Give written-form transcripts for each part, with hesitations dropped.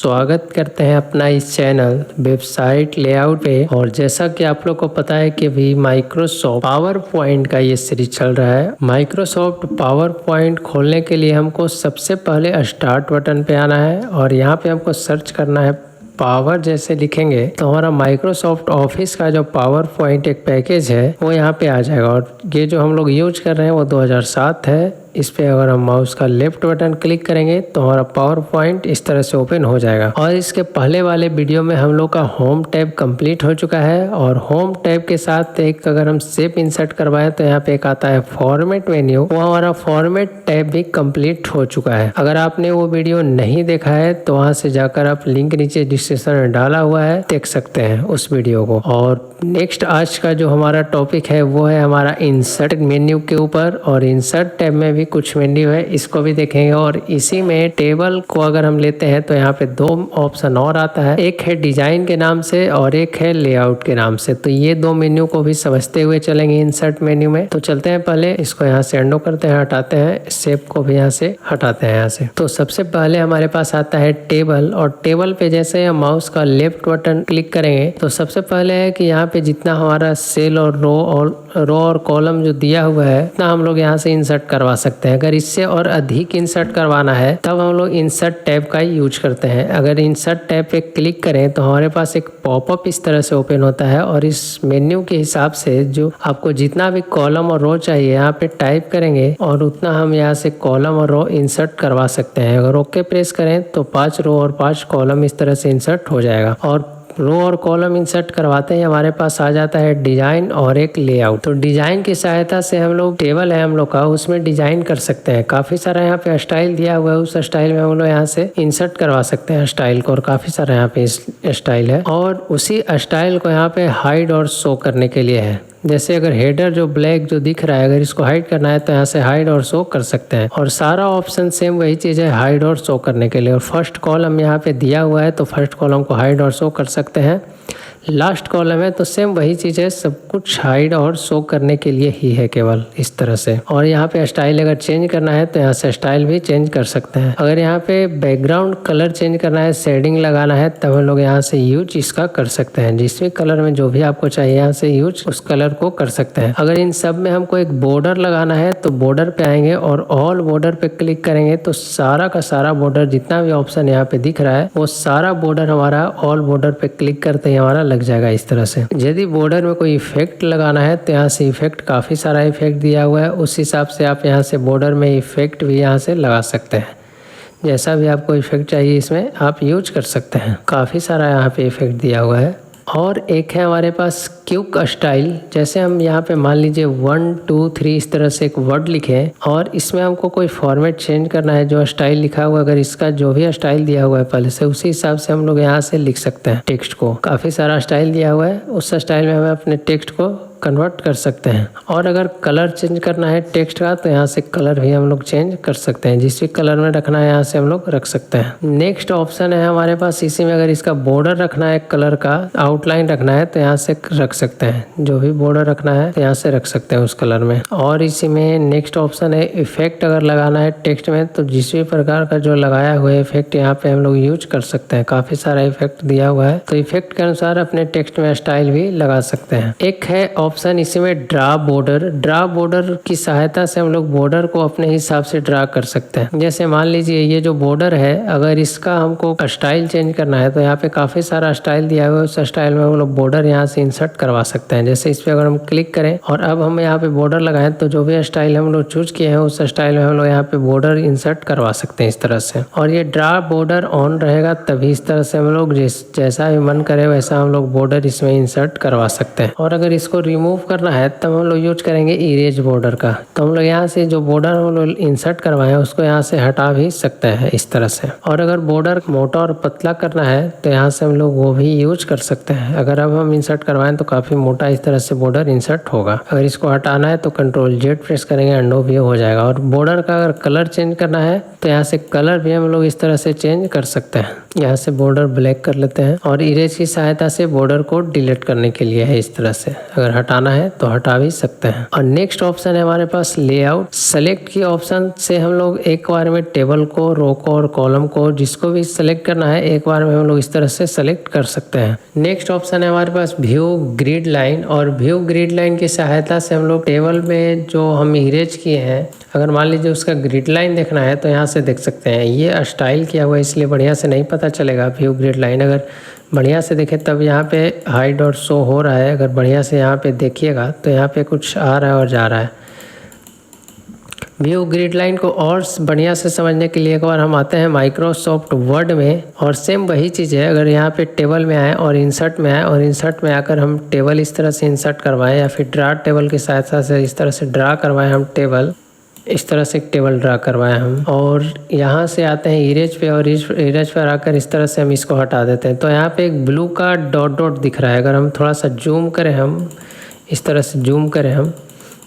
स्वागत करते हैं अपना इस चैनल वेबसाइट लेआउट पे। और जैसा कि आप लोग को पता है कि अभी माइक्रोसॉफ्ट पावर पॉइंट का ये सीरीज चल रहा है। माइक्रोसॉफ्ट पावर पॉइंट खोलने के लिए हमको सबसे पहले स्टार्ट बटन पे आना है और यहाँ पे हमको सर्च करना है पावर। जैसे लिखेंगे तो हमारा माइक्रोसॉफ्ट ऑफिस का जो पावर पॉइंट एक पैकेज है वो यहाँ पे आ जाएगा। और ये जो हम लोग यूज कर रहे हैं वो 2007 है। इस पे अगर हम माउस का लेफ्ट बटन क्लिक करेंगे तो हमारा पावर पॉइंट इस तरह से ओपन हो जाएगा। और इसके पहले वाले वीडियो में हम लोग का होम टैब कंप्लीट हो चुका है। और होम टैब के साथ एक अगर हम शेप इंसर्ट करवाएं तो यहाँ पे एक आता है फॉर्मेट मेन्यू, वो हमारा फॉर्मेट टैब भी कंप्लीट हो चुका है। अगर आपने वो वीडियो नहीं देखा है तो वहाँ से जाकर आप लिंक नीचे डिस्क्रिप्शन में डाला हुआ है, देख सकते हैं उस वीडियो को। और नेक्स्ट आज का जो हमारा टॉपिक है वो है हमारा इंसर्ट मेन्यू के ऊपर। और इंसर्ट टैब में भी कुछ मेन्यू है, इसको भी देखेंगे। और इसी में टेबल को अगर हम लेते हैं तो यहाँ पे दो ऑप्शन और आता है, एक है डिजाइन के नाम से और एक है लेआउट के नाम से। तो ये दो मेन्यू को भी समझते हुए चलेंगे इंसर्ट मेन्यू में। तो चलते हैं, पहले इसको यहाँ से अंडो करते हैं, हटाते हैं, शेप को भी यहाँ से हटाते हैं यहाँ से। तो सबसे पहले हमारे पास आता है टेबल। और टेबल पे जैसे हम माउस का लेफ्ट बटन क्लिक करेंगे तो सबसे पहले है कि यहाँ पे जितना हमारा सेल और रो और कॉलम जो दिया हुआ है उतना हम लोग यहाँ से इंसर्ट करवा सकते हैं। अगर इससे और अधिक इंसर्ट करवाना है तब हम लोग इंसर्ट टैब का यूज करते हैं। अगर इंसर्ट टैब पे क्लिक करें तो हमारे पास एक पॉपअप इस तरह से ओपन होता है। और इस मेन्यू के हिसाब से जो आपको जितना भी कॉलम और रो चाहिए यहाँ पे टाइप करेंगे और उतना हम यहाँ से कॉलम और रो इंसर्ट करवा सकते हैं। अगर ओके प्रेस करें तो 5 रो और 5 कॉलम इस तरह से इंसर्ट हो जाएगा। और रो और कॉलम इंसर्ट करवाते ही हमारे पास आ जाता है डिजाइन और एक लेआउट। तो डिजाइन की सहायता से हम लोग टेबल है हम लोग का, उसमें डिजाइन कर सकते हैं। काफी सारा यहाँ पे स्टाइल दिया हुआ है, उस स्टाइल में हम लोग यहाँ से इंसर्ट करवा सकते हैं स्टाइल को। और काफी सारा यहाँ पे स्टाइल है और उसी स्टाइल को यहाँ पे हाइड और शो करने के लिए है। जैसे अगर हेडर जो ब्लैक जो दिख रहा है, अगर इसको हाइड करना है तो यहाँ से हाइड और शो कर सकते हैं। और सारा ऑप्शन सेम वही चीज़ है, हाइड और शो करने के लिए। और फर्स्ट कॉलम यहाँ पे दिया हुआ है तो फर्स्ट कॉलम को हाइड और शो कर सकते हैं। लास्ट कॉलम है तो सेम वही चीज़ है, सब कुछ हाइड और शो करने के लिए ही है, केवल इस तरह से। और यहाँ पे स्टाइल अगर चेंज करना है तो यहाँ से स्टाइल भी चेंज कर सकते हैं। अगर यहाँ पे बैकग्राउंड कलर चेंज करना है, शेडिंग लगाना है, तब हम लोग यहाँ से यूज इसका कर सकते हैं। जिस भी कलर में जो भी आपको चाहिए यहाँ से यूज उस कलर को कर सकते हैं। अगर इन सब में हमको एक बॉर्डर लगाना है तो बॉर्डर पे आएंगे और ऑल बॉर्डर पे क्लिक करेंगे तो सारा का सारा बॉर्डर जितना भी ऑप्शन यहाँ पे दिख रहा है वो सारा बॉर्डर हमारा ऑल बॉर्डर पे क्लिक करते ही हमारा लग जाएगा इस तरह से। यदि बॉर्डर में कोई इफेक्ट लगाना है तो यहाँ से इफेक्ट, काफी सारा इफेक्ट दिया हुआ है, उस हिसाब से आप यहाँ से बॉर्डर में इफेक्ट भी यहाँ से लगा सकते हैं। जैसा भी आपको इफेक्ट चाहिए इसमें आप यूज कर सकते हैं। काफी सारा यहाँ पे इफेक्ट दिया हुआ है। और एक है हमारे पास क्विक स्टाइल। जैसे हम यहाँ पे मान लीजिए 1 2 3 इस तरह से एक वर्ड लिखे और इसमें हमको कोई फॉर्मेट चेंज करना है, जो स्टाइल लिखा हुआ अगर इसका जो भी स्टाइल दिया हुआ है पहले से उसी हिसाब से हम लोग यहाँ से लिख सकते हैं टेक्स्ट को। काफ़ी सारा स्टाइल दिया हुआ है, उस स्टाइल में हमें अपने टेक्स्ट को कन्वर्ट कर सकते हैं। और अगर कलर चेंज करना है टेक्स्ट का तो यहाँ से कलर भी हम लोग चेंज कर सकते हैं, जिस भी कलर में रखना है यहाँ से हम लोग रख सकते हैं। नेक्स्ट ऑप्शन है हमारे पास, इसी में अगर इसका बॉर्डर रखना है, कलर का आउटलाइन रखना है तो यहाँ से रख सकते हैं। जो भी बॉर्डर रखना है तो यहाँ से रख सकते हैं उस कलर में। और इसी में नेक्स्ट ऑप्शन है इफेक्ट। अगर लगाना है टेक्स्ट में तो जिस भी प्रकार का जो लगाया हुआ है इफेक्ट यहाँ पे हम लोग यूज कर सकते हैं। काफी सारा इफेक्ट दिया हुआ है तो इफेक्ट के अनुसार अपने टेक्स्ट में स्टाइल भी लगा सकते हैं। एक है ऑप्शन इसी में ड्रा बॉर्डर। ड्रा बॉर्डर की सहायता से हम लोग बॉर्डर को अपने हिसाब से ड्रा कर सकते हैं। जैसे मान लीजिए ये जो बॉर्डर है, अगर इसका हमको स्टाइल चेंज करना है तो यहाँ पे काफी सारा स्टाइल दिया हुआ है, उस स्टाइल में हम लोग बॉर्डर यहाँ से इंसर्ट करवा सकते हैं। जैसे इस पे अगर हम क्लिक करें और अब हम यहाँ पे बॉर्डर लगाएं तो जो भी स्टाइल हम लोग चूज किए हैं उस स्टाइल में हम लोग यहाँ पे बॉर्डर इंसर्ट करवा सकते हैं इस तरह से। और ये ड्रा बॉर्डर ऑन रहेगा तभी इस तरह से हम लोग जैसा भी मन करे वैसा हम लोग बॉर्डर इसमें इंसर्ट करवा सकते हैं। और अगर इसको रिमूव करना है तब हम लोग यूज करेंगे इरेज बॉर्डर का। तो हम लोग यहाँ से जो बॉर्डर हम लोग इंसर्ट करवाए उसको यहाँ से हटा भी सकते हैं इस तरह से। और अगर बॉर्डर मोटा और पतला करना है तो यहाँ से हम लोग वो भी यूज कर सकते हैं। अगर अब हम इंसर्ट करवाएं तो काफी मोटा इस तरह से बॉर्डर इंसर्ट होगा। अगर इसको हटाना है तो Ctrl+Z प्रेस करेंगे, अंडो भी हो जाएगा। और बॉर्डर का अगर कलर चेंज करना है तो यहाँ से कलर भी हम लोग इस तरह से चेंज कर सकते हैं। यहाँ से बॉर्डर ब्लैक कर लेते हैं और इरेज की सहायता से बॉर्डर को डिलीट करने के लिए है। इस तरह से अगर हटाना है तो हटा भी सकते हैं। और नेक्स्ट ऑप्शन है हमारे पास लेआउट। सेलेक्ट की ऑप्शन से हम लोग एक बार में टेबल को, रो को और कॉलम को जिसको भी सेलेक्ट करना है एक बार में हम लोग इस तरह से सेलेक्ट कर सकते हैं। नेक्स्ट ऑप्शन है हमारे पास व्यू ग्रिड लाइन। और व्यू ग्रिड लाइन की सहायता से हम लोग टेबल में जो हम इरेज किए हैं, अगर मान लीजिए उसका ग्रिड लाइन देखना है तो यहाँ से देख सकते हैं। ये स्टाइल किया हुआ है इसलिए बढ़िया से नहीं पता चलेगा व्यू ग्रिड लाइन। अगर बढ़िया से देखें तब यहाँ पे हाइड और शो हो रहा है। अगर बढ़िया से यहाँ पे देखिएगा तो यहाँ पे कुछ आ रहा है और जा रहा है। व्यू ग्रिड लाइन को और बढ़िया से समझने के लिए एक बार हम आते हैं माइक्रोसॉफ्ट वर्ड में और सेम वही चीज़ है। अगर यहाँ पे टेबल में आए और इंसर्ट में आए और इंसर्ट में आकर हम टेबल इस तरह से इंसर्ट करवाएं या फिर ड्रा टेबल की सहायता से इस तरह से ड्रा करवाएं, हम टेबल इस तरह से टेबल ड्रा करवाएं हम, और यहाँ से आते हैं इरेज पे और इरेज पर आकर इस तरह से हम इसको हटा देते हैं। तो यहाँ पे एक ब्लू का डॉट डॉट दिख रहा है। अगर हम थोड़ा सा जूम करें, हम इस तरह से जूम करें हम,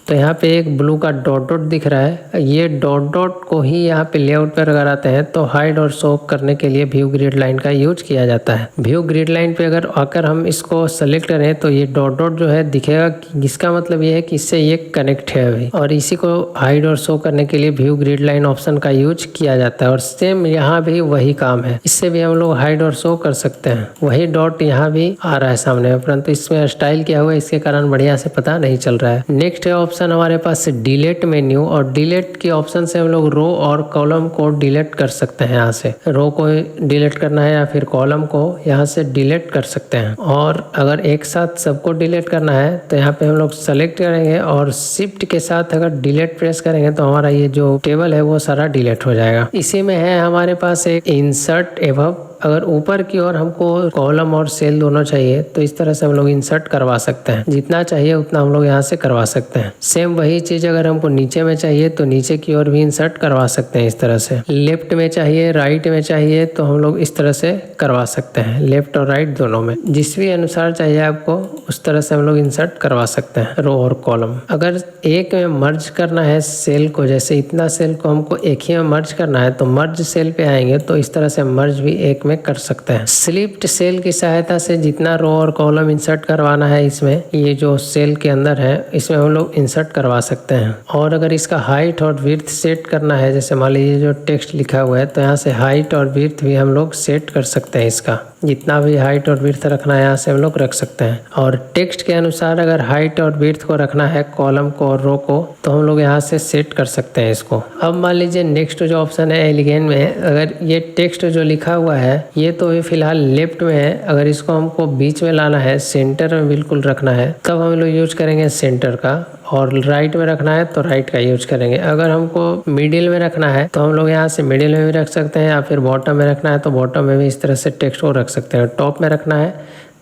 तो यहाँ पे एक ब्लू का डॉट डॉट दिख रहा है। ये डॉट डॉट को ही यहाँ पे लेआउट पर अगर आते हैं तो हाइड और शो करने के लिए व्यू ग्रिड लाइन का यूज किया जाता है। व्यू ग्रिड लाइन पे अगर आकर हम इसको सेलेक्ट करें तो ये डॉट डॉट जो है दिखेगा, जिसका मतलब ये है कि इससे ये कनेक्ट है अभी, और इसी को हाइड और शो करने के लिए व्यू ग्रिड लाइन ऑप्शन का यूज किया जाता है। और सेम यहाँ भी वही काम है, इससे भी हम लोग हाइड और शो कर सकते हैं। वही डॉट यहाँ भी आ रहा है सामने, परंतु इसमें स्टाइल किया हुआ है इसके कारण बढ़िया से पता नहीं चल रहा है। नेक्स्ट है ऑप्शन हमारे पास डिलीट मेन्यू। और डिलीट की ऑप्शन से हम लोग रो और कॉलम को डिलीट कर सकते हैं। यहाँ से रो को डिलीट करना है या फिर कॉलम को यहाँ से डिलीट कर सकते हैं। और अगर एक साथ सबको डिलीट करना है तो यहाँ पे हम लोग सेलेक्ट करेंगे और शिफ्ट के साथ अगर डिलीट प्रेस करेंगे तो हमारा ये जो टेबल है वो सारा डिलीट हो जाएगा। इसी में है हमारे पास एक इंसर्ट एबव। अगर ऊपर की ओर हमको कॉलम और सेल दोनों चाहिए तो इस तरह से हम लोग इंसर्ट करवा सकते हैं। जितना चाहिए उतना हम लोग यहाँ से करवा सकते हैं। सेम वही चीज अगर हमको नीचे में चाहिए तो नीचे की ओर भी इंसर्ट करवा सकते हैं इस तरह से। लेफ्ट में चाहिए, राइट में चाहिए तो हम लोग इस तरह से करवा सकते हैं। लेफ्ट और राइट दोनों में जिस भी अनुसार चाहिए आपको उस तरह से हम लोग इंसर्ट करवा सकते हैं रो और कॉलम। अगर एक में मर्ज करना है सेल को, जैसे इतना सेल को हमको एक ही में मर्ज करना है तो मर्ज सेल पे आएंगे तो इस तरह से मर्ज भी एक में कर सकते हैं। स्लिप्ड सेल की सहायता से जितना रो और कॉलम इंसर्ट करवाना है इसमें, ये जो सेल के अंदर है इसमें हम लोग इंसर्ट करवा सकते हैं। और अगर इसका हाइट और विड्थ सेट करना है, जैसे मान लीजिए जो टेक्स्ट लिखा हुआ है तो यहाँ से हाइट और विड्थ भी हम लोग सेट कर सकते हैं। इसका जितना भी हाइट और विड्थ रखना है यहाँ से हम लोग रख सकते हैं। और टेक्स्ट के अनुसार अगर हाइट और विड्थ को रखना है कॉलम को और रो को तो हम लोग यहाँ से सेट कर सकते हैं इसको। अब मान लीजिए नेक्स्ट जो ऑप्शन है एलिगेंट में, अगर ये टेक्स्ट जो लिखा हुआ है ये तो फिलहाल लेफ्ट में है, अगर इसको हमको बीच में लाना है, सेंटर में बिल्कुल रखना है, तब हम लोग यूज करेंगे सेंटर का। और राइट में रखना है तो राइट का यूज करेंगे। अगर हमको मिडिल में रखना है तो हम लोग यहाँ से मिडिल में भी रख सकते हैं, या फिर बॉटम में रखना है तो बॉटम में भी इस तरह से टेक्स्ट को रख सकते हैं। टॉप में रखना है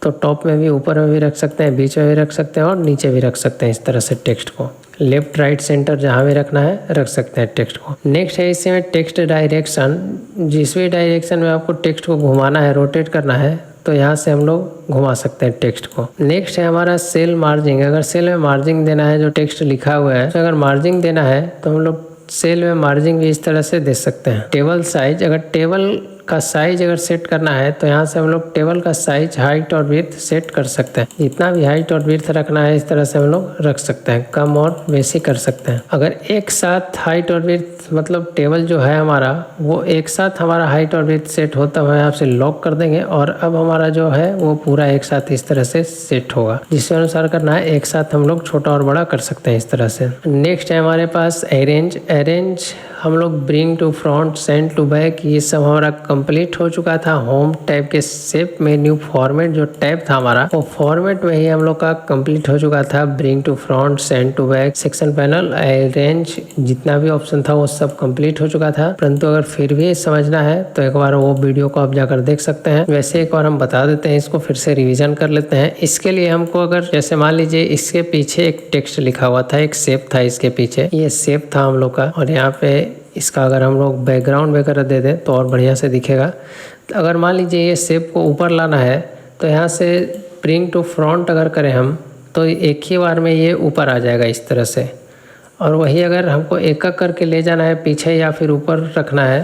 तो टॉप में भी, ऊपर में भी रख सकते हैं, बीच में भी रख सकते हैं और नीचे भी रख सकते हैं इस तरह से टेक्स्ट को। लेफ्ट राइट सेंटर जहाँ भी रखना है रख सकते हैं टेक्स्ट को। नेक्स्ट है इसमें टेक्स्ट डायरेक्शन। जिस भी डायरेक्शन में आपको टेक्स्ट को घुमाना है, रोटेट करना है तो यहाँ से हम लोग घुमा सकते हैं टेक्स्ट को। नेक्स्ट है हमारा सेल मार्जिंग। अगर सेल में मार्जिंग देना है, जो टेक्स्ट लिखा हुआ है तो अगर मार्जिंग देना है तो हम लोग सेल में मार्जिंग भी इस तरह से दे सकते हैं। टेबल साइज, अगर टेबल का साइज अगर सेट करना है तो यहाँ से हम लोग टेबल का साइज, हाइट और विड्थ सेट कर सकते हैं। जितना भी हाइट और विड्थ रखना है इस तरह से हम लोग रख सकते हैं, कम और बेसी कर सकते हैं। अगर एक साथ हाइट और विड्थ, मतलब टेबल जो है हमारा वो एक साथ हमारा हाइट और विड्थ सेट होता हुआ यहाँ से लॉक कर देंगे और अब हमारा जो है वो पूरा एक साथ इस तरह से सेट होगा। जिसके अनुसार करना है एक साथ हम लोग छोटा और बड़ा कर सकते हैं इस तरह से। नेक्स्ट है हमारे पास अरेंज। अरेंज हम लोग bring to front, send to back, ये सब हमारा कंप्लीट हो चुका था। होम टैब के शेप मेन्यू फॉर्मेट जो टैब था हमारा, वो फॉर्मेट में ही हम लोग का कंप्लीट हो चुका था। Bring to front, send to back, section panel, arrange, जितना भी ऑप्शन था वो सब कंप्लीट हो चुका था। परंतु अगर फिर भी समझना है तो एक बार वो वीडियो को आप जाकर देख सकते हैं। वैसे एक बार हम बता देते हैं, इसको फिर से रिविजन कर लेते हैं। इसके लिए हमको अगर जैसे मान लीजिए इसके पीछे एक टेक्स्ट लिखा हुआ था, एक शेप था इसके पीछे, ये शेप था हम लोग का, और यहाँ पे इसका अगर हम लोग बैकग्राउंड वगैरह दे दें तो और बढ़िया से दिखेगा। तो अगर मान लीजिए ये शेप को ऊपर लाना है तो यहाँ से ब्रिंग टू फ्रंट अगर करें हम तो एक ही बार में ये ऊपर आ जाएगा इस तरह से। और वही अगर हमको एक एक करके ले जाना है पीछे या फिर ऊपर रखना है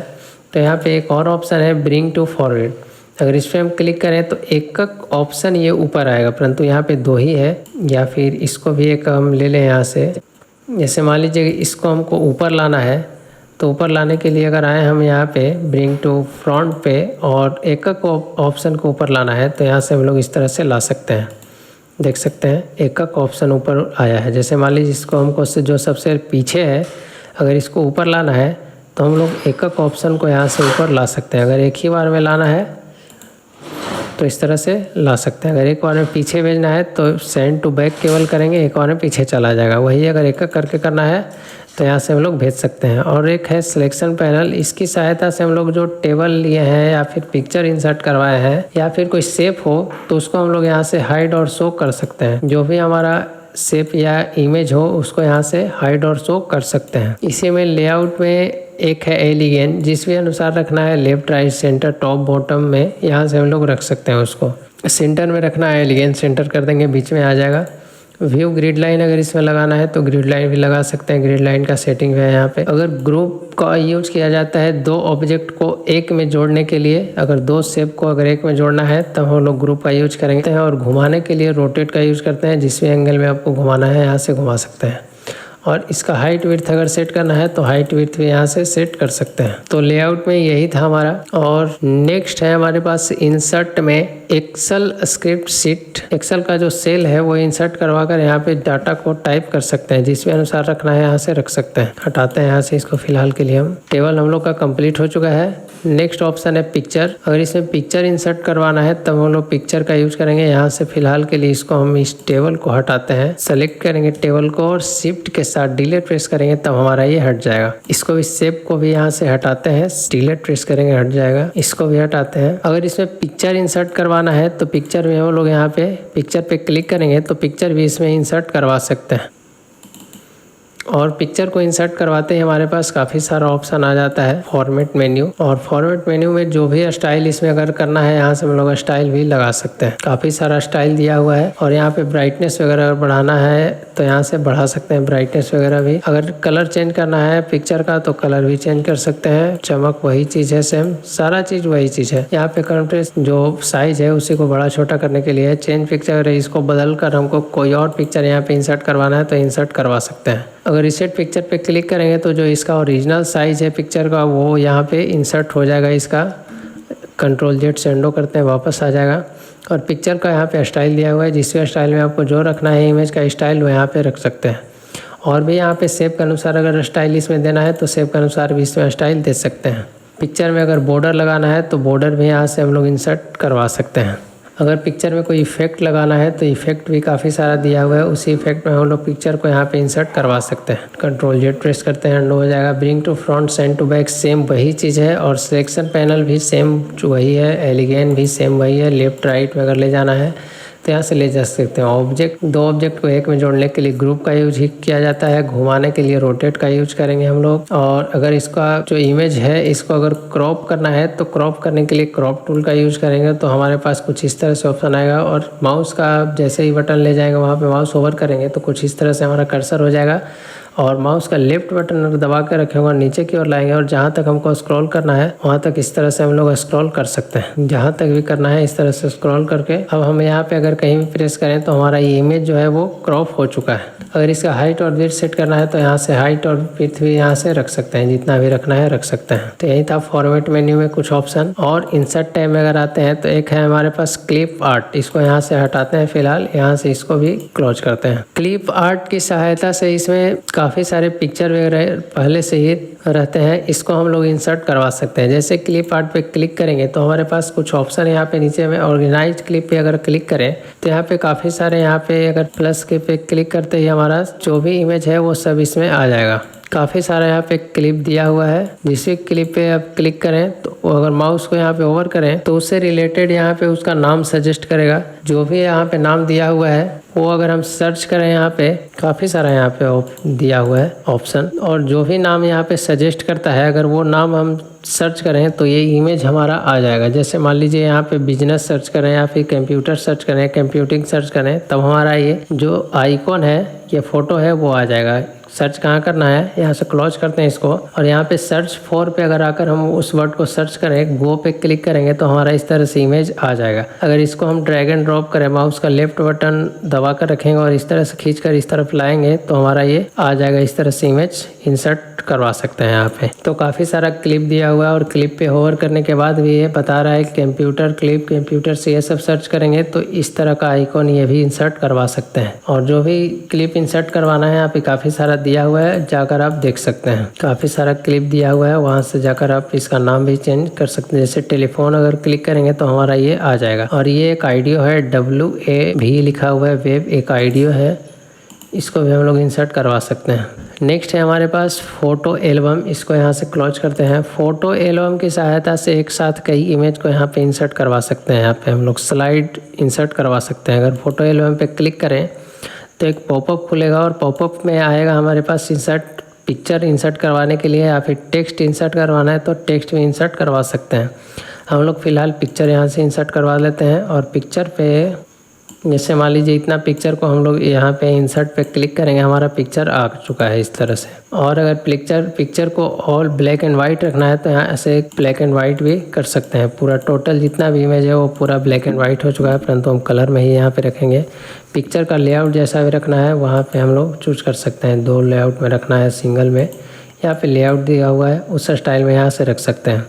तो यहाँ पे एक और ऑप्शन है ब्रिंग टू फॉरवर्ड। अगर इस पर हम क्लिक करें तो एक ऑप्शन ये ऊपर आएगा, परंतु यहाँ पे 2 ही है। या फिर इसको भी एक हम ले लें यहाँ से। जैसे मान लीजिए इसको हमको ऊपर लाना है, तो ऊपर लाने के लिए अगर आए हम यहाँ पे ब्रिंग टू फ्रंट पे और एक ऑप्शन को ऊपर लाना है, तो यहाँ से हम लोग इस तरह से ला सकते हैं। देख सकते हैं एक ऑप्शन ऊपर आया है। जैसे मान लीजिए इसको हमको जो सबसे पीछे है, अगर इसको ऊपर लाना है तो हम लोग एक ऑप्शन को यहाँ से ऊपर ला सकते हैं। अगर एक ही बार में लाना है तो इस तरह से ला सकते हैं। अगर एक बार में पीछे भेजना है तो सेंड टू बैक केवल करेंगे, एक बार में पीछे चला जाएगा। वही अगर एक करके करना है तो यहाँ से हम लोग भेज सकते हैं। और एक है सिलेक्शन पैनल, इसकी सहायता से हम लोग जो टेबल लिए हैं या फिर पिक्चर इंसर्ट करवाए हैं या फिर कोई शेप हो तो उसको हम लोग यहाँ से हाइड और शो कर सकते हैं। जो भी हमारा शेप या इमेज हो उसको यहाँ से हाइड और शो कर सकते हैं। इसी में लेआउट में एक है एलिगेंट, जिस भी अनुसार रखना है left right centre top bottom में यहाँ से हम लोग रख सकते हैं। उसको सेंटर में रखना है, एलिगेंट सेंटर कर देंगे, बीच में आ जाएगा। व्यू ग्रिड लाइन अगर इसमें लगाना है तो ग्रिड लाइन भी लगा सकते हैं। ग्रिड लाइन का सेटिंग है यहाँ पे। अगर ग्रुप का यूज किया जाता है 2 ऑब्जेक्ट को एक में जोड़ने के लिए, अगर 2 शेप को अगर एक में जोड़ना है तब हम लोग ग्रुप का यूज करेंगे। और घुमाने के लिए रोटेट का यूज करते हैं, जिस भी एंगल में आपको घुमाना है यहाँ से घुमा सकते हैं। और इसका हाइट विड्थ अगर सेट करना है तो हाइट विड्थ भी यहाँ से सेट कर सकते हैं। तो लेआउट में यही था हमारा। और नेक्स्ट है हमारे पास इंसर्ट में एक्सेल स्क्रिप्ट शीट। एक्सेल का जो सेल है वो इंसर्ट करवा कर यहाँ पे डाटा को टाइप कर सकते हैं, जिस भी अनुसार रखना है यहाँ से रख सकते हैं। हटाते हैं यहाँ से इसको। फिलहाल के लिए हम टेबल हम लोग का कंप्लीट हो चुका है। नेक्स्ट ऑप्शन है पिक्चर। अगर इसमें पिक्चर इंसर्ट करवाना है तब हम लोग पिक्चर का यूज करेंगे। यहाँ से फिलहाल के लिए इसको हम इस टेबल को हटाते हैं। सेलेक्ट करेंगे टेबल को और शिफ्ट के साथ डिलीट प्रेस करेंगे तब हमारा ये हट जाएगा। इसको भी शेप को भी यहाँ से हटाते हैं, डिलीट प्रेस करेंगे हट जाएगा। इसको भी हटाते हैं। अगर इसमें पिक्चर इंसर्ट करवाना है तो पिक्चर में हम लोग यहाँ पे पिक्चर पे क्लिक करेंगे तो पिक्चर भी इसमें इंसर्ट करवा सकते हैं। और पिक्चर को इंसर्ट करवाते ही हमारे पास काफ़ी सारा ऑप्शन आ जाता है फॉर्मेट मेन्यू। और फॉर्मेट मेन्यू में जो भी स्टाइल इसमें अगर करना है यहाँ से हम लोग स्टाइल भी लगा सकते हैं। काफ़ी सारा स्टाइल दिया हुआ है। और यहाँ पे ब्राइटनेस वगैरह बढ़ाना है तो यहाँ से बढ़ा सकते हैं ब्राइटनेस वगैरह भी। अगर कलर चेंज करना है पिक्चर का तो कलर भी चेंज कर सकते हैं। चमक वही चीज़ है, सेम सारा चीज़ वही चीज़ है। यहाँ पे कंट्रास्ट जो साइज है उसी को बड़ा छोटा करने के लिए चेंज पिक्चर, इसको बदल कर हमको कोई और पिक्चर यहाँ पे इंसर्ट करवाना है तो इंसर्ट करवा सकते हैं। अगर रिसेट पिक्चर पे क्लिक करेंगे तो जो इसका ओरिजिनल साइज़ है पिक्चर का वो यहाँ पे इंसर्ट हो जाएगा। इसका Ctrl+Z से अंडो करते हैं, वापस आ जाएगा। और पिक्चर का यहाँ पे स्टाइल दिया हुआ है, जिस भी स्टाइल में आपको जो रखना है इमेज का स्टाइल वो यहाँ पे रख सकते हैं। और भी यहाँ पे शेप के अनुसार अगर स्टाइल इसमें देना है तो शेप के अनुसार भी इसमें स्टाइल दे सकते हैं। पिक्चर में अगर बॉर्डर लगाना है तो बॉर्डर भी यहाँ से हम लोग इंसर्ट करवा सकते हैं। अगर पिक्चर में कोई इफेक्ट लगाना है तो इफेक्ट भी काफ़ी सारा दिया हुआ है, उसी इफेक्ट में हम लोग पिक्चर को यहाँ पे इंसर्ट करवा सकते हैं। Ctrl+Z प्रेस करते हैं, अंडो हो जाएगा। Bring to front send to back same वही चीज़ है। और सिलेक्शन पैनल भी सेम वही है, एलिगेंट भी सेम वही है। लेफ्ट राइट में अगर ले जाना है तो यहाँ से ले जा सकते हैं। ऑब्जेक्ट 2 ऑब्जेक्ट को एक में जोड़ने के लिए ग्रुप का यूज ही किया जाता है। घुमाने के लिए रोटेट का यूज करेंगे हम लोग। और अगर इसका जो इमेज है इसको अगर क्रॉप करना है तो क्रॉप करने के लिए क्रॉप टूल का यूज करेंगे तो हमारे पास कुछ इस तरह से ऑप्शन आएगा। और माउस का जैसे ही बटन ले जाएंगे वहाँ पे माउस ओवर करेंगे तो कुछ इस तरह से हमारा कर्सर हो जाएगा। और माउस का लेफ्ट बटन अगर दबा के रखेंगे और नीचे की ओर लाएंगे और जहाँ तक हमको स्क्रॉल करना है वहाँ तक इस तरह से हम लोग स्क्रॉल कर सकते हैं। जहाँ तक भी करना है इस तरह से स्क्रॉल करके अब हम यहाँ पे अगर कहीं भी प्रेस करें तो हमारा ये इमेज जो है वो क्रॉप हो चुका है। अगर इसका हाइट और विड्थ सेट करना है तो यहाँ से हाइट और विड्थ भी यहाँ से रख सकते हैं, जितना भी रखना है रख सकते हैं। तो यही था फॉर्मेट मेन्यू में कुछ ऑप्शन। और इंसर्ट टैब में अगर आते हैं तो एक है हमारे पास क्लिप आर्ट, इसको यहाँ से हटाते हैं। फिलहाल यहाँ से इसको भी क्लोज करते हैं। क्लिप आर्ट की सहायता से इसमें काफ़ी सारे पिक्चर वगैरह पहले से ही रहते हैं, इसको हम लोग इंसर्ट करवा सकते हैं। जैसे क्लिप आर्ट पे क्लिक करेंगे तो हमारे पास कुछ ऑप्शन है यहाँ पे नीचे में। ऑर्गेनाइज क्लिप पे अगर क्लिक करें तो यहाँ पे काफ़ी सारे, यहाँ पे अगर प्लस के पे क्लिक करते ही हमारा जो भी इमेज है वो सब इसमें आ जाएगा। काफ़ी सारा यहाँ पे क्लिप दिया हुआ है। जिस क्लिप पे आप क्लिक करें तो अगर माउस को यहाँ पे ओवर करें तो उससे रिलेटेड यहाँ पे उसका नाम सजेस्ट करेगा। जो भी यहाँ पे नाम दिया हुआ है वो अगर हम सर्च करें यहाँ पे काफ़ी सारा यहाँ पे दिया हुआ है ऑप्शन। और जो भी नाम यहाँ पे सजेस्ट करता है अगर वो नाम हम सर्च करें तो ये इमेज हमारा आ जाएगा। जैसे मान लीजिए यहाँ पे बिजनेस सर्च करें या फिर कंप्यूटर सर्च करें, कंप्यूटिंग सर्च करें, तब हमारा ये जो आइकॉन है, ये फ़ोटो है वो आ जाएगा। सर्च कहाँ करना है, यहाँ से क्लोज करते हैं इसको और यहाँ पे सर्च फॉर पे अगर आकर हम उस वर्ड को सर्च करें, गो पे क्लिक करेंगे तो हमारा इस तरह से इमेज आ जाएगा। अगर इसको हम ड्रैग एंड ड्रॉप करें, माउस का लेफ्ट बटन दबा कर रखेंगे और इस तरह से खींच कर इस तरफ लाएंगे तो हमारा ये आ जाएगा। इस तरह से इमेज इंसर्ट करवा सकते हैं यहाँ पे। तो काफ़ी सारा क्लिप दिया हुआ है और क्लिप पे होवर करने के बाद भी ये बता रहा है कंप्यूटर क्लिप, कंप्यूटर से ये सब सर्च करेंगे तो इस तरह का आइकॉन ये भी इंसर्ट करवा सकते हैं। और जो भी क्लिप इंसर्ट करवाना है यहाँ पे काफ़ी सारा दिया हुआ है, जाकर आप देख सकते हैं। काफ़ी सारा क्लिप दिया हुआ है, वहाँ से जाकर आप इसका नाम भी चेंज कर सकते हैं। जैसे टेलीफोन अगर क्लिक करेंगे तो हमारा ये आ जाएगा। और ये एक आइडियो है, WAV लिखा हुआ है, वेब एक आइडियो है, इसको भी हम लोग इंसर्ट करवा सकते हैं। नेक्स्ट है हमारे पास फोटो एल्बम, इसको यहाँ से क्लोज करते हैं। फोटो एल्बम की सहायता से एक साथ कई इमेज को यहाँ पे इंसर्ट करवा सकते हैं। यहाँ पे हम लोग स्लाइड इंसर्ट करवा सकते हैं। अगर फोटो एल्बम पे क्लिक करें तो एक पॉपअप खुलेगा और पॉपअप में आएगा हमारे पास इंसर्ट पिक्चर इंसर्ट करवाने के लिए या फिर टेक्स्ट इंसर्ट करवाना है तो टेक्स्ट भी इंसर्ट करवा सकते हैं। हम लोग फ़िलहाल पिक्चर यहाँ से इंसर्ट करवा लेते हैं और पिक्चर पे जैसे मान लीजिए इतना पिक्चर को हम लोग यहाँ पे इंसर्ट पे क्लिक करेंगे, हमारा पिक्चर आ चुका है इस तरह से। और अगर पिक्चर को ऑल ब्लैक एंड वाइट रखना है तो यहाँ ऐसे ब्लैक एंड वाइट भी कर सकते हैं। पूरा टोटल जितना भी इमेज है वो पूरा ब्लैक एंड वाइट हो चुका है, परंतु हम कलर में ही यहाँ पे रखेंगे। पिक्चर का लेआउट जैसा भी रखना है वहाँ पे हम लोग चूज कर सकते हैं। 2 लेआउट में रखना है, सिंगल में, यहाँ पे लेआउट दिया हुआ है उस स्टाइल में यहाँ से रख सकते हैं।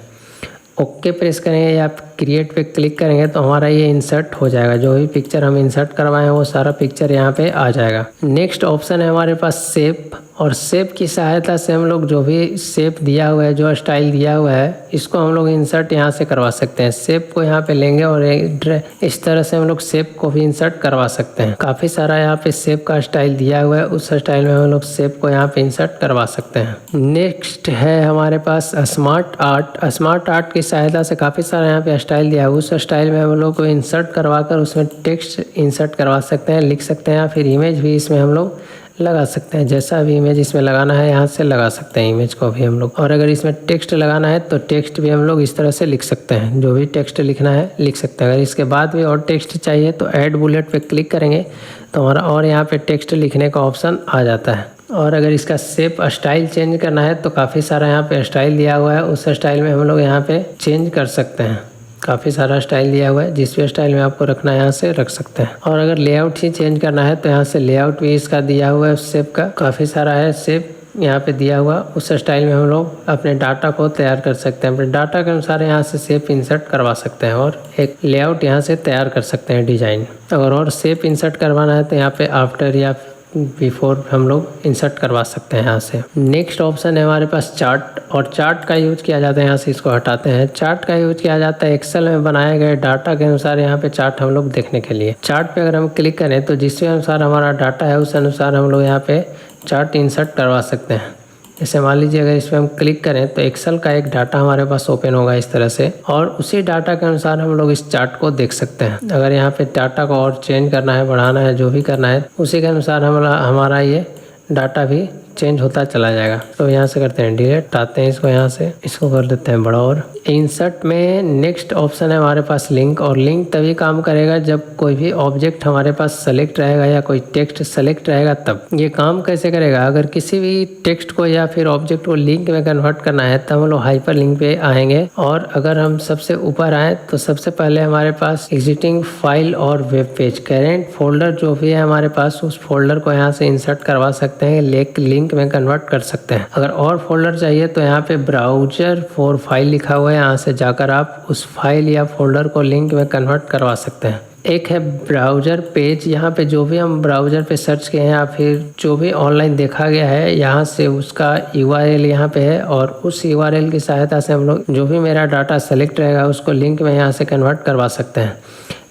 ओके प्रेस करेंगे या क्रिएट पे क्लिक करेंगे तो हमारा ये इंसर्ट हो जाएगा। जो भी पिक्चर हम इंसर्ट करवाएं वो सारा पिक्चर यहाँ पे आ जाएगा। नेक्स्ट ऑप्शन है हमारे पास शेप, और शेप की सहायता से हम लोग जो भी शेप दिया हुआ है, जो स्टाइल दिया हुआ है, इसको हम लोग इंसर्ट यहाँ से करवा सकते हैं। शेप को यहाँ पे लेंगे और इस तरह से हम लोग शेप को भी इंसर्ट करवा सकते हैं। काफ़ी सारा यहाँ पे शेप का स्टाइल दिया हुआ है, उस स्टाइल में हम लोग शेप को यहाँ पे इंसर्ट करवा सकते हैं। नेक्स्ट है हमारे पास स्मार्ट आर्ट। स्मार्ट आर्ट की सहायता से काफ़ी सारा यहाँ पे स्टाइल दिया है, उस स्टाइल में हम लोग को इंसर्ट करवा कर उसमें टेक्स्ट इंसर्ट करवा सकते हैं, लिख सकते हैं, या फिर इमेज भी इसमें हम लोग लगा सकते हैं। जैसा भी इमेज इसमें लगाना है यहाँ से लगा सकते हैं इमेज को भी हम लोग। और अगर इसमें टेक्स्ट लगाना है तो टेक्स्ट भी हम लोग इस तरह से लिख सकते हैं। जो भी टेक्स्ट लिखना है लिख सकते हैं। अगर इसके बाद भी और टेक्स्ट चाहिए तो ऐड बुलेट पे क्लिक करेंगे तो हमारा और यहाँ पे टेक्स्ट लिखने का ऑप्शन आ जाता है। और अगर इसका शेप स्टाइल चेंज करना है तो काफ़ी सारा यहाँ पे स्टाइल दिया हुआ है, उस स्टाइल में हम लोग यहाँ पे चेंज कर सकते हैं। काफ़ी सारा स्टाइल दिया हुआ है, जिस भी स्टाइल में आपको रखना है यहाँ से रख सकते हैं। और अगर लेआउट ही चेंज करना है तो यहाँ से लेआउट भी इसका दिया हुआ है, शेप का काफ़ी सारा है शेप यहाँ पे दिया हुआ, उस स्टाइल में हम लोग अपने डाटा को तैयार कर सकते हैं। अपने डाटा के अनुसार यहाँ से शेप इंसर्ट करवा सकते हैं और एक लेआउट यहाँ से तैयार कर सकते हैं, डिजाइन। अगर और शेप इंसर्ट करवाना है तो यहाँ पे आफ्टर या बिफोर हम लोग इंसर्ट करवा सकते हैं यहाँ से। नेक्स्ट ऑप्शन है हमारे पास चार्ट, और चार्ट का यूज किया जाता है, यहाँ से इसको हटाते हैं। चार्ट का यूज किया जाता है एक्सेल में बनाए गए डाटा के अनुसार यहाँ पे चार्ट हम लोग देखने के लिए। चार्ट पे अगर हम क्लिक करें तो जिसके अनुसार हमारा डाटा है उस अनुसार हम लोग यहाँ पे चार्ट इंसर्ट करवा सकते हैं। जैसे मान लीजिए अगर इस पर हम क्लिक करें तो एक्सेल का एक डाटा हमारे पास ओपन होगा इस तरह से, और उसी डाटा के अनुसार हम लोग इस चार्ट को देख सकते हैं। अगर यहाँ पे डाटा को और चेंज करना है, बढ़ाना है, जो भी करना है, उसी के अनुसार हमारा ये डाटा भी चेंज होता चला जाएगा। तो यहाँ से करते हैं डिलीट, आते हैं इसको, यहाँ से इसको कर देते हैं बड़ा। और इंसर्ट में नेक्स्ट ऑप्शन है हमारे पास लिंक, और लिंक तभी काम करेगा जब कोई भी ऑब्जेक्ट हमारे पास सेलेक्ट रहेगा या कोई टेक्स्ट सेलेक्ट रहेगा तब। ये काम कैसे करेगा, अगर किसी भी टेक्स्ट को या फिर ऑब्जेक्ट को लिंक में कन्वर्ट करना है तब हम लोग हाइपर लिंक पे आएंगे। और अगर हम सबसे ऊपर आए तो सबसे पहले हमारे पास एग्जिस्टिंग फाइल और वेब पेज, करेंट फोल्डर जो भी है हमारे पास, उस फोल्डर को यहाँ से इंसर्ट करवा सकते हैं, लिंक में कन्वर्ट कर सकते हैं। अगर और फोल्डर चाहिए तो यहाँ पे ब्राउजर फॉर फाइल लिखा हुआ है, यहाँ से जाकर आप उस फाइल या फोल्डर को लिंक में कन्वर्ट करवा सकते हैं। एक है ब्राउजर पेज, यहाँ पे जो भी हम ब्राउजर पे सर्च किए हैं या फिर जो भी ऑनलाइन देखा गया है यहाँ से उसका URL यहाँ पे है, और उस URL की सहायता से हम लोग जो भी मेरा डाटा सेलेक्ट रहेगा उसको लिंक में यहाँ से कन्वर्ट करवा सकते हैं।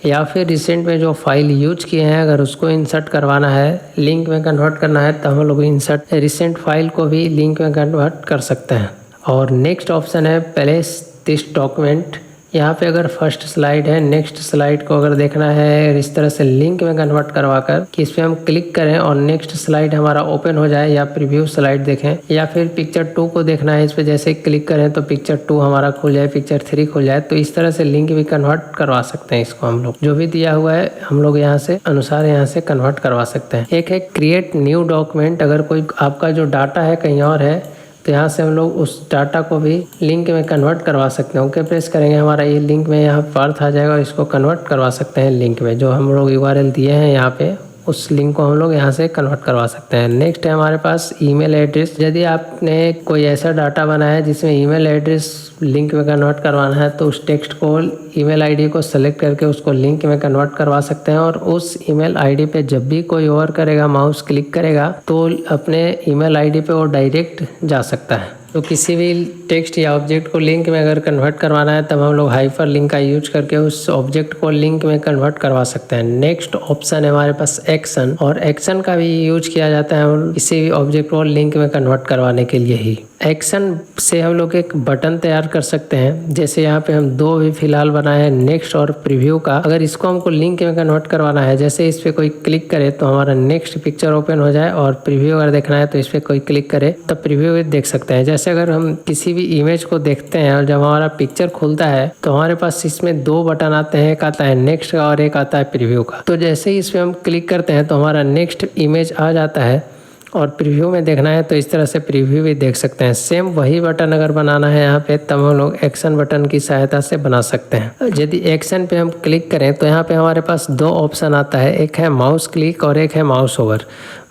या फिर रिसेंट में जो फाइल यूज किए हैं अगर उसको इंसर्ट करवाना है, लिंक में कन्वर्ट करना है तो हम लोग इंसर्ट रिसेंट फाइल को भी लिंक में कन्वर्ट कर सकते हैं। और नेक्स्ट ऑप्शन है प्लेस दिस डॉक्यूमेंट यहाँ पे अगर फर्स्ट स्लाइड है, नेक्स्ट स्लाइड को अगर देखना है इस तरह से लिंक में कन्वर्ट करवा कर कि इस पर हम क्लिक करें और नेक्स्ट स्लाइड हमारा ओपन हो जाए, या प्रीव्यू स्लाइड देखें, या फिर पिक्चर 2 को देखना है, इस पर जैसे क्लिक करें तो पिक्चर 2 हमारा खुल जाए, पिक्चर 3 खुल जाए। तो इस तरह से लिंक भी कन्वर्ट करवा सकते हैं। इसको हम लोग जो भी दिया हुआ है हम लोग यहाँ से अनुसार यहाँ से कन्वर्ट करवा सकते हैं। एक है क्रिएट न्यू डॉक्यूमेंट। अगर कोई आपका जो डाटा है कहीं और है तो यहाँ से हम लोग उस डाटा को भी लिंक में कन्वर्ट करवा सकते हैं। ओके प्रेस करेंगे, हमारा ये लिंक में यहाँ पार्थ आ जाएगा और इसको कन्वर्ट करवा सकते हैं लिंक में। जो हम लोग URL दिए हैं यहाँ पे उस लिंक को हम लोग यहाँ से कन्वर्ट करवा सकते हैं। नेक्स्ट है हमारे पास ईमेल एड्रेस। यदि आपने कोई ऐसा डाटा बनाया है जिसमें ईमेल एड्रेस लिंक में कन्वर्ट करवाना है तो उस टेक्स्ट को ईमेल आईडी को सेलेक्ट करके उसको लिंक में कन्वर्ट करवा सकते हैं। और उस ईमेल आईडी पे जब भी कोई और करेगा, माउस क्लिक करेगा तो अपने ईमेल आईडी पे वो डायरेक्ट जा सकता है। तो किसी भी टेक्स्ट या ऑब्जेक्ट को लिंक में अगर कन्वर्ट करवाना है तब हम लोग हाइपर लिंक का यूज करके उस ऑब्जेक्ट को लिंक में कन्वर्ट करवा सकते हैं। नेक्स्ट ऑप्शन है हमारे पास एक्शन, और एक्शन का भी यूज किया जाता है किसी भी ऑब्जेक्ट को लिंक में कन्वर्ट करवाने के लिए ही। एक्शन से हम लोग एक बटन तैयार कर सकते हैं। जैसे यहाँ पे हम 2 भी फिलहाल बनाए हैं, नेक्स्ट और प्रीव्यू का। अगर इसको हमको लिंक में कन्वर्ट करवाना है, जैसे इस पे कोई क्लिक करे तो हमारा नेक्स्ट पिक्चर ओपन हो जाए, और प्रीव्यू अगर देखना है तो इस पे कोई क्लिक करे तो प्रीव्यू भी देख सकते हैं। जैसे अगर हम किसी भी इमेज को देखते हैं और जब हमारा पिक्चर खुलता है तो हमारे पास इसमें 2 बटन आते हैं, एक आता है नेक्स्ट का और एक आता है प्रीव्यू का। तो जैसे ही इस पे हम क्लिक करते हैं तो हमारा नेक्स्ट इमेज आ जाता है, और प्रीव्यू में देखना है तो इस तरह से प्रीव्यू भी देख सकते हैं। सेम वही बटन अगर बनाना है यहाँ पे तब हम लोग एक्शन बटन की सहायता से बना सकते हैं। यदि एक्शन पे हम क्लिक करें तो यहाँ पे हमारे पास 2 ऑप्शन आता है, एक है माउस क्लिक और एक है माउस ओवर।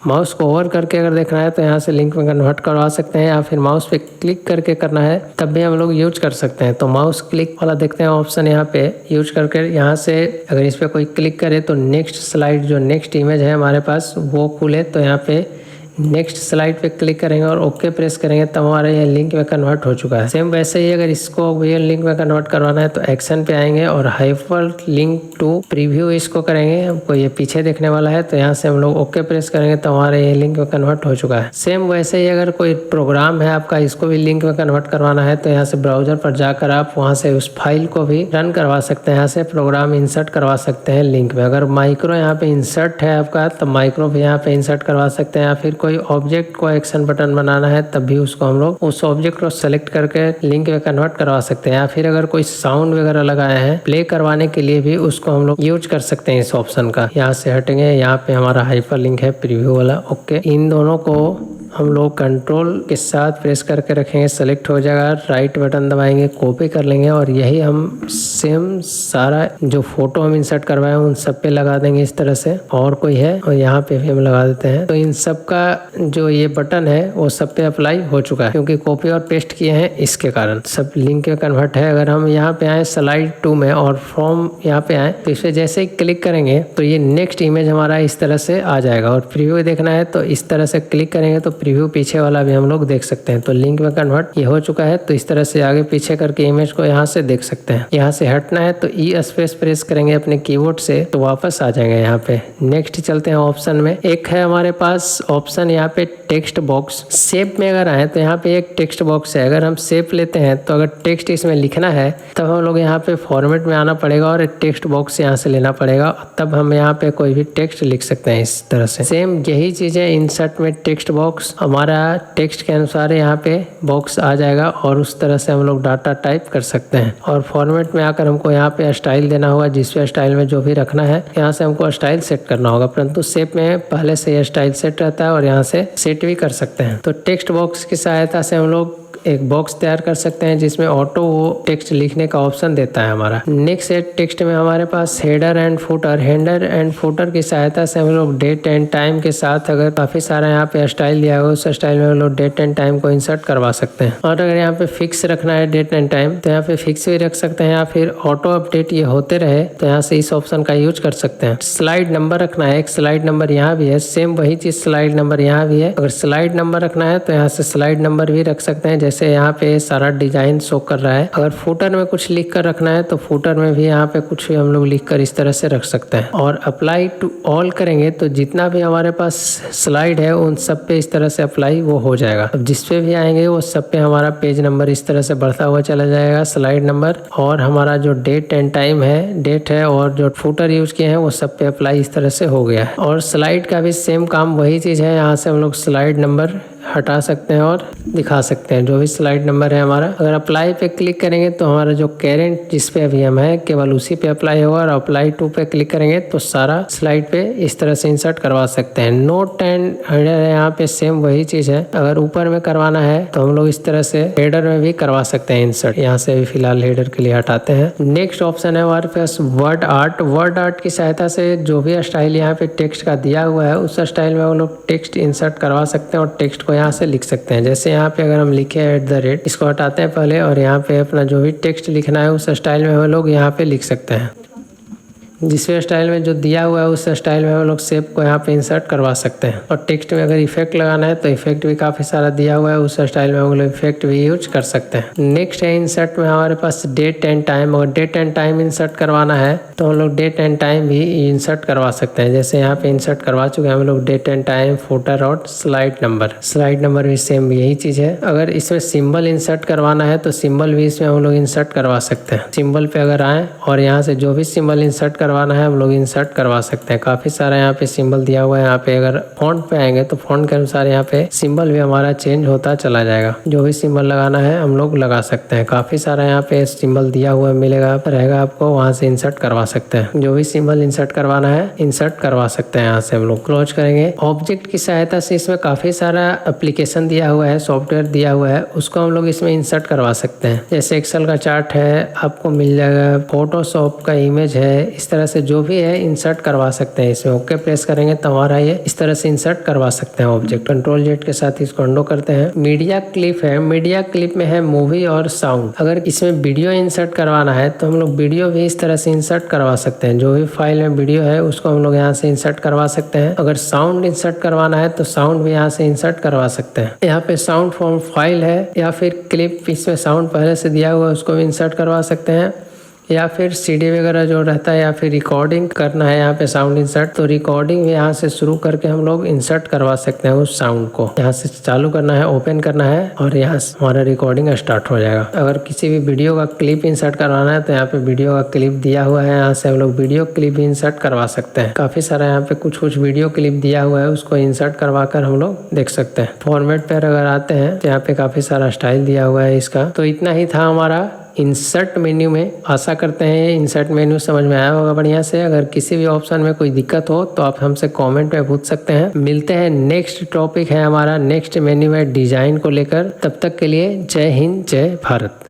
माउस को ओवर करके अगर देखना है तो यहाँ से लिंक में कन्वर्ट करवा सकते हैं, या फिर माउस पे क्लिक करके करना है तब भी हम लोग यूज कर सकते हैं। तो माउस क्लिक वाला देखते हैं ऑप्शन यहाँ पे यूज करके, यहाँ से अगर इस पे कोई क्लिक करे तो नेक्स्ट स्लाइड जो नेक्स्ट इमेज है हमारे पास वो खुले, तो यहाँ पे नेक्स्ट स्लाइड पे क्लिक करेंगे और ओके प्रेस करेंगे तब हमारा ये लिंक में कन्वर्ट हो चुका है। सेम वैसे ही अगर इसको भी लिंक में कन्वर्ट करवाना है तो एक्शन पे आएंगे और हाइपर लिंक टू प्रीव्यू इसको करेंगे। हमको ये पीछे देखने वाला है तो यहाँ से हम लोग ओके प्रेस करेंगे तो हमारा ये लिंक में कन्वर्ट हो चुका है। सेम वैसे ही अगर कोई प्रोग्राम है आपका, इसको भी लिंक में कन्वर्ट करवाना है तो यहाँ से ब्राउजर पर जाकर आप वहाँ से उस फाइल को भी रन करवा सकते हैं। यहाँ से प्रोग्राम इंसर्ट करवा सकते हैं लिंक में। अगर माइक्रो यहाँ पे इंसर्ट है आपका तो माइक्रो भी यहाँ पे इंसर्ट करवा सकते हैं, या फिर कोई ऑब्जेक्ट को एक्शन बटन बनाना है तब भी उसको हम लोग उस ऑब्जेक्ट को सेलेक्ट करके लिंक में कन्वर्ट करवा सकते हैं। या फिर अगर कोई साउंड वगैरह लगाए हैं प्ले करवाने के लिए भी उसको हम लोग यूज कर सकते हैं इस ऑप्शन का। यहाँ से हटेंगे, यहाँ पे हमारा हाइपर लिंक है प्रीव्यू वाला। ओके, इन दोनों को हम लोग कंट्रोल के साथ प्रेस करके रखेंगे, सेलेक्ट हो जाएगा, राइट बटन दबाएंगे, कॉपी कर लेंगे और यही हम सेम सारा जो फोटो हम इंसर्ट करवाए उन सब पे लगा देंगे इस तरह से। और कोई है और यहाँ पे भी हम लगा देते हैं। तो इन सब का जो ये बटन है वो सब पे अप्लाई हो चुका है क्योंकि कॉपी और पेस्ट किए हैं, इसके कारण सब लिंक में कन्वर्ट है। अगर हम यहाँ पे आए स्लाइड 2 में और फ्रॉम यहाँ पे आए तो इसे जैसे ही क्लिक करेंगे तो ये नेक्स्ट इमेज हमारा इस तरह से आ जाएगा। और प्रीव्यू देखना है तो इस तरह से क्लिक करेंगे तो प्रीव्यू पीछे वाला भी हम लोग देख सकते हैं। तो लिंक में कन्वर्ट ये हो चुका है। तो इस तरह से आगे पीछे करके इमेज को यहाँ से देख सकते हैं। यहाँ से हटना है तो ई स्पेस प्रेस करेंगे अपने कीबोर्ड से तो वापस आ जाएंगे यहाँ पे। नेक्स्ट चलते हैं ऑप्शन में। एक है हमारे पास ऑप्शन यहाँ पे टेक्स्ट बॉक्स। शेप में अगर आए तो यहाँ पे एक टेक्स्ट बॉक्स है। अगर हम शेप लेते हैं तो अगर टेक्स्ट इसमें लिखना है तब हम लोग यहाँ पे फॉर्मेट में आना पड़ेगा और एक टेक्स्ट बॉक्स यहाँ से लेना पड़ेगा, तब हम यहाँ पे कोई भी टेक्स्ट लिख सकते हैं इस तरह से। सेम यही चीज है इंसर्ट में टेक्स्ट बॉक्स, हमारा टेक्स्ट के अनुसार यहाँ पे बॉक्स आ जाएगा और उस तरह से हम लोग डाटा टाइप कर सकते हैं। और फॉर्मेट में आकर हमको यहाँ पे स्टाइल देना होगा, जिस पे स्टाइल में जो भी रखना है यहाँ से हमको स्टाइल सेट करना होगा, परंतु शेप में पहले से ये स्टाइल सेट रहता है और यहाँ से सेट भी कर सकते हैं। तो टेक्स्ट बॉक्स की सहायता से हम लोग एक बॉक्स तैयार कर सकते हैं जिसमें ऑटो वो टेक्स्ट लिखने का ऑप्शन देता है हमारा। नेक्स्ट है टेक्स्ट में हमारे पास header and footer. Header and footer की सहायता से हम लोग डेट एंड टाइम के साथ अगर काफी सारा यहाँ पे स्टाइल दिया हुआ उस स्टाइल में हम लोग डेट एंड टाइम को इंसर्ट करवा सकते हैं। और अगर यहाँ पे फिक्स रखना है डेट एंड टाइम तो यहाँ पे फिक्स भी रख सकते हैं, या फिर ऑटो अपडेट ये होते रहे तो यहाँ से इस ऑप्शन का यूज कर सकते हैं। स्लाइड नंबर रखना है, एक स्लाइड नंबर यहाँ भी है, सेम वही चीज स्लाइड नंबर यहाँ भी है। अगर स्लाइड नंबर रखना है तो यहाँ से स्लाइड नंबर भी रख सकते हैं। जैसे जैसे यहाँ पे सारा डिजाइन शो कर रहा है। अगर फुटर में कुछ लिख कर रखना है तो फुटर में भी यहाँ पे कुछ भी हम लोग लिख कर इस तरह से रख सकते हैं। और अप्लाई टू ऑल करेंगे तो जितना भी हमारे पास स्लाइड है उन सब पे इस तरह से अप्लाई वो हो जाएगा। अब जिस पे भी आएंगे वो सब पे हमारा पेज नंबर इस तरह से बढ़ता हुआ चला जाएगा, स्लाइड नंबर, और हमारा जो डेट एंड टाइम है, डेट है, और जो फुटर यूज किए हैं वो सब पे अप्लाई इस तरह से हो गया है। और स्लाइड का भी सेम काम वही चीज है, यहाँ से हम लोग स्लाइड नंबर हटा सकते हैं और दिखा सकते हैं जो भी स्लाइड नंबर है हमारा। अगर अप्लाई पे क्लिक करेंगे तो हमारा जो करेंट जिस पे अभी हम है केवल उसी पे अप्लाई होगा, और अप्लाई टू पे क्लिक करेंगे तो सारा स्लाइड पे इस तरह से इंसर्ट करवा सकते हैं। नोट एंड हेडर है, यहाँ पे सेम वही चीज है। अगर ऊपर में करवाना है तो हम लोग इस तरह से हेडर में भी करवा सकते हैं इंसर्ट। यहाँ से भी फिलहाल हेडर के लिए हटाते हैं। नेक्स्ट ऑप्शन है हमारे पास वर्ड आर्ट। वर्ड आर्ट की सहायता से जो भी स्टाइल यहाँ पे टेक्स्ट का दिया हुआ है उस स्टाइल में हम लोग टेक्स्ट इंसर्ट करवा सकते हैं और टेक्स्ट को यहाँ से लिख सकते हैं। जैसे यहाँ पे अगर हम लिखे @ इसको हटाते हैं पहले, और यहाँ पे अपना जो भी टेक्स्ट लिखना है उस स्टाइल में हम लोग यहाँ पे लिख सकते हैं। जिस स्टाइल में जो दिया हुआ है उस स्टाइल में हम लोग शेप को यहाँ पे इंसर्ट करवा सकते हैं। और टेक्स्ट में अगर इफेक्ट लगाना है तो इफेक्ट भी काफ़ी सारा दिया हुआ है, उस स्टाइल में हम लोग इफेक्ट भी यूज कर सकते हैं। नेक्स्ट है इंसर्ट में हमारे पास डेट एंड टाइम। अगर डेट एंड टाइम इंसर्ट करवाना है तो हम लोग डेट एंड टाइम भी इंसर्ट करवा सकते हैं। जैसे यहाँ पे इंसर्ट करवा चुके हैं हम लोग डेट एंड टाइम, फुटर और स्लाइड नंबर। स्लाइड नंबर भी सेम यही चीज़ है। अगर इसमें सिंबल इंसर्ट करवाना है तो सिंबल भी इसमें हम लोग इंसर्ट करवा सकते हैं। सिंबल पे अगर आए और यहाँ से जो भी सिंबल इंसर्ट करवाना है हम लोग इंसर्ट करवा सकते हैं। काफी सारा यहाँ पे सिंबल दिया हुआ है। यहाँ पे अगर फॉन्ट पे आएंगे तो फॉन्ट के अनुसार यहाँ पे सिंबल भी हमारा चेंज होता चला जाएगा। जो भी सिंबल लगाना है हम लोग लगा सकते हैं। काफी सारा यहाँ पे सिंबल दिया हुआ मिलेगा रहेगा आपको, वहाँ से इंसर्ट करवा सकते हैं। जो भी सिंबल इंसर्ट करवाना है इंसर्ट करवा सकते हैं। यहाँ से हम लोग क्लोज करेंगे। ऑब्जेक्ट की सहायता से इसमें काफी सारा एप्लीकेशन दिया हुआ है, सॉफ्टवेयर दिया हुआ है, उसको हम लोग इसमें इंसर्ट करवा सकते हैं। जैसे एक्सेल का चार्ट है आपको मिल जाएगा, फोटोशॉप का इमेज है, इस तरह से जो भी है इंसर्ट करवा सकते हैं। इसमें ओके प्रेस करेंगे तो हमारा ये इस तरह से इंसर्ट करवा सकते हैं ऑब्जेक्ट। कंट्रोल Z के साथ इसको अंडो करते हैं। मीडिया क्लिप है। मीडिया क्लिप में है मूवी और साउंड। अगर इसमें वीडियो इंसर्ट करवाना है तो हम लोग वीडियो भी इस तरह से इंसर्ट करवा सकते हैं। जो भी फाइल में वीडियो है उसको हम लोग यहाँ से इंसर्ट करवा सकते हैं। अगर साउंड इंसर्ट करवाना है तो साउंड भी यहाँ से इंसर्ट करवा सकते हैं। यहाँ पे साउंड फॉर्म फाइल है या फिर क्लिप, इसमें साउंड पहले से दिया हुआ है उसको भी इंसर्ट करवा सकते हैं, या फिर CD वगैरह जो रहता है, या फिर रिकॉर्डिंग करना है यहाँ पे साउंड इंसर्ट तो रिकॉर्डिंग भी यहाँ से शुरू करके हम लोग इंसर्ट करवा सकते हैं। उस साउंड को यहाँ से चालू करना है, ओपन करना है और यहाँ से हमारा रिकॉर्डिंग स्टार्ट हो जाएगा। अगर किसी भी वीडियो का क्लिप इंसर्ट करवाना है तो यहाँ पे वीडियो का क्लिप दिया हुआ है, यहाँ से हम लोग वीडियो क्लिप भी इंसर्ट करवा सकते हैं। काफी सारा यहाँ पे कुछ वीडियो क्लिप दिया हुआ है, उसको इंसर्ट करवा कर हम लोग देख सकते हैं। फॉर्मेट पर अगर आते हैं तो यहाँ पे काफी सारा स्टाइल दिया हुआ है इसका। तो इतना ही था हमारा इंसर्ट मेन्यू में। आशा करते हैं इंसर्ट मेन्यू समझ में आया होगा बढ़िया से। अगर किसी भी ऑप्शन में कोई दिक्कत हो तो आप हमसे कमेंट में पूछ सकते हैं। मिलते हैं, नेक्स्ट टॉपिक है हमारा नेक्स्ट मेन्यू में डिजाइन को लेकर। तब तक के लिए जय हिंद, जय भारत।